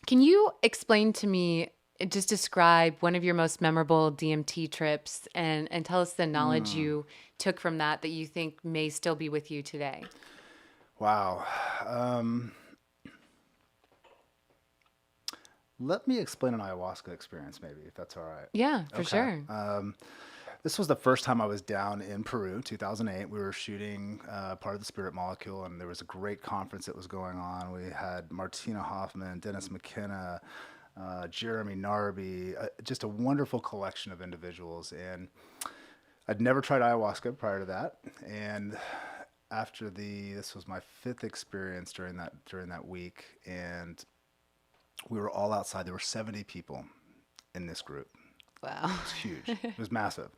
Can you explain to me, just describe one of your most memorable DMT trips and tell us the knowledge Mm, you took from that you think may still be with you today? wow. Um, Let me explain an ayahuasca experience, maybe, if that's all right. Yeah, for Okay. sure. This was the first time I was down in Peru, 2008. We were shooting part of the Spirit Molecule, and there was a great conference that was going on. We had Martina Hoffman, Dennis McKenna, Jeremy Narby, just a wonderful collection of individuals. And I'd never tried ayahuasca prior to that, and this was my fifth experience during that week, and we were all outside. There were 70 people in this group. Wow. It was huge. It was massive.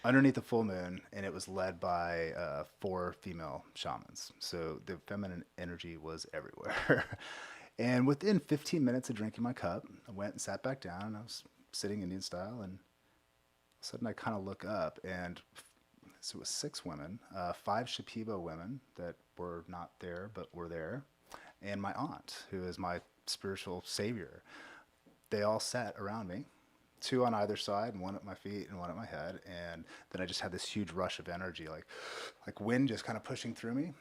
Underneath the full moon, and it was led by four female shamans. So the feminine energy was everywhere. And within 15 minutes of drinking my cup, I went and sat back down, and I was sitting Indian style, and all of a sudden I kind of look up, and so it was six women, five Shipibo women that were not there but were there, and my aunt, who is my spiritual savior. They all sat around me, two on either side, and one at my feet and one at my head. And then I just had this huge rush of energy, like wind just kind of pushing through me.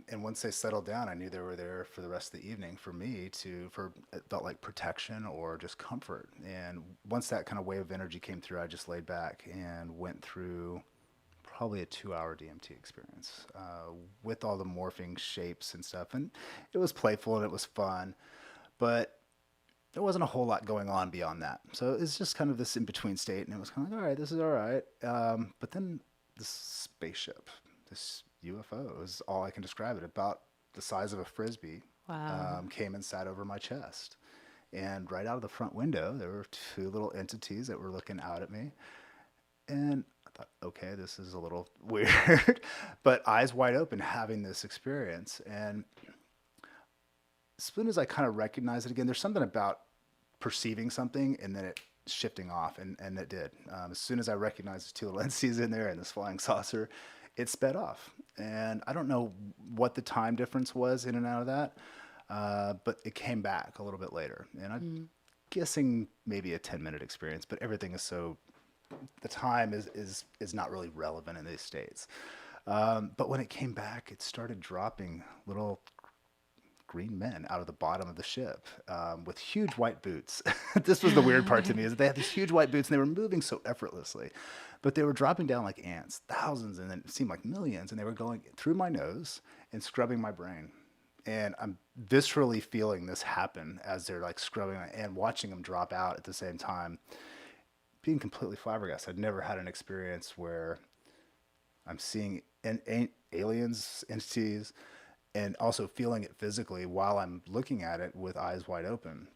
And once they settled down, I knew they were there for the rest of the evening for me for it felt like protection or just comfort. And once that kind of wave of energy came through, I just laid back and went through probably a 2 hour DMT experience with all the morphing shapes and stuff. And it was playful and it was fun, but there wasn't a whole lot going on beyond that. So it's just kind of this in between state, and it was kind of like, all right, this is all right. But then this spaceship, this UFO is all I can describe it, about the size of a frisbee, Wow. came and sat over my chest. And right out of the front window, there were two little entities that were looking out at me. And I thought, okay, this is a little weird, but eyes wide open having this experience. And as soon as I kind of recognize it again, there's something about perceiving something and then it shifting off, and it did. As soon as I recognized the two little entities in there and this flying saucer, it sped off. And I don't know what the time difference was in and out of that, but it came back a little bit later. And I'm Mm. guessing maybe a 10-minute experience, but everything is so, the time is not really relevant in these states. But when it came back, it started dropping little green men out of the bottom of the ship with huge white boots. This was the weird part to me, is that they had these huge white boots and they were moving so effortlessly, but they were dropping down like ants, thousands, and then it seemed like millions, and they were going through my nose and scrubbing my brain. And I'm viscerally feeling this happen as they're like scrubbing and watching them drop out at the same time, being completely flabbergasted. I'd never had an experience where I'm seeing aliens, entities, and also feeling it physically while I'm looking at it with eyes wide open.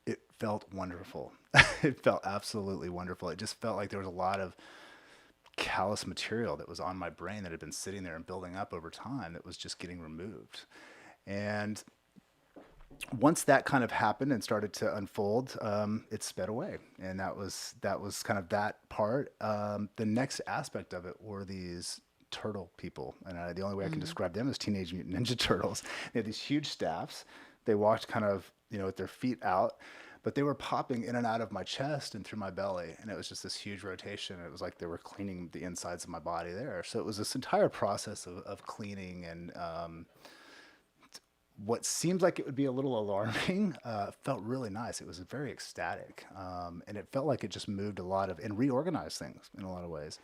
It felt wonderful. It felt absolutely wonderful. It just felt like there was a lot of callous material that was on my brain that had been sitting there and building up over time that was just getting removed. And once that kind of happened and started to unfold, it sped away, and that was kind of that part. The next aspect of it were these turtle people, and the only way I can Mm. describe them is Teenage Mutant Ninja Turtles. They had these huge staffs. They walked kind of, with their feet out, but they were popping in and out of my chest and through my belly, and it was just this huge rotation. It was like they were cleaning the insides of my body there. So it was this entire process of cleaning, and what seems like it would be a little alarming felt really nice. It was very ecstatic, and it felt like it just moved a lot of and reorganized things in a lot of ways.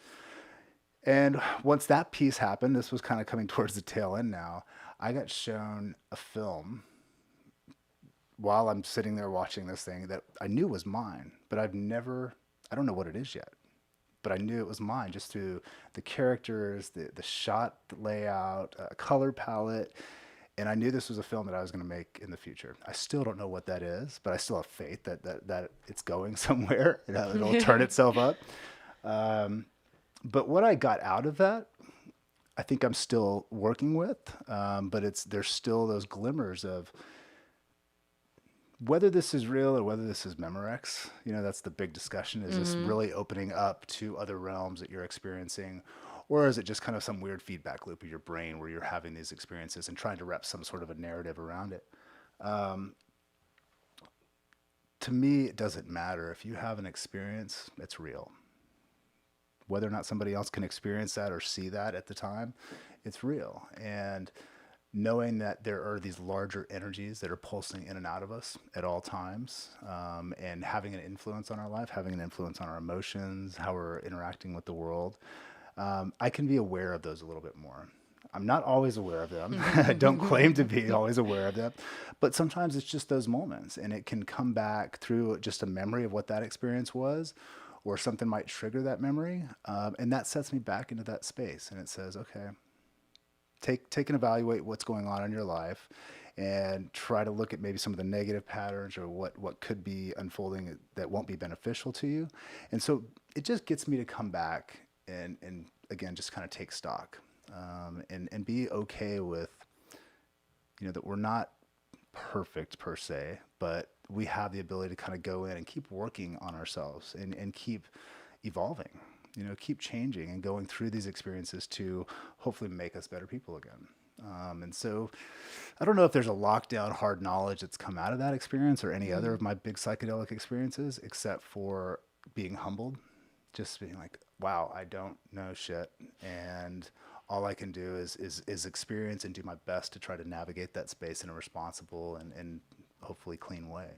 And once that piece happened, this was kind of coming towards the tail end now. I got shown a film while I'm sitting there watching this thing that I knew was mine, but I don't know what it is yet, but I knew it was mine just through the characters, the shot layout, color palette, and I knew this was a film that I was going to make in the future. I still don't know what that is, but I still have faith that it's going somewhere and it'll turn itself up. Um, but what I got out of that, I think I'm still working with, but there's still those glimmers of whether this is real or whether this is Memorex. That's the big discussion. Is this Mm. really opening up to other realms that you're experiencing? Or is it just kind of some weird feedback loop of your brain where you're having these experiences and trying to wrap some sort of a narrative around it? to me, it doesn't matter. If you have an experience, it's real. Whether or not somebody else can experience that or see that at the time, it's real. And knowing that there are these larger energies that are pulsing in and out of us at all times, and having an influence on our life, having an influence on our emotions, how we're interacting with the world, I can be aware of those a little bit more. I'm not always aware of them. I don't claim to be always aware of them, but sometimes it's just those moments, and it can come back through just a memory of what that experience was, or something might trigger that memory, and that sets me back into that space, and it says, okay, take and evaluate what's going on in your life, and try to look at maybe some of the negative patterns or what could be unfolding that won't be beneficial to you. And so it just gets me to come back and again just kind of take stock, and be okay with, that we're not perfect per se, but we have the ability to kind of go in and keep working on ourselves, and keep evolving, keep changing and going through these experiences to hopefully make us better people again. And so I don't know if there's a lockdown hard knowledge that's come out of that experience or any other of my big psychedelic experiences, except for being humbled, just being like, wow, I don't know shit. And all I can do is experience and do my best to try to navigate that space in a responsible and hopefully clean way.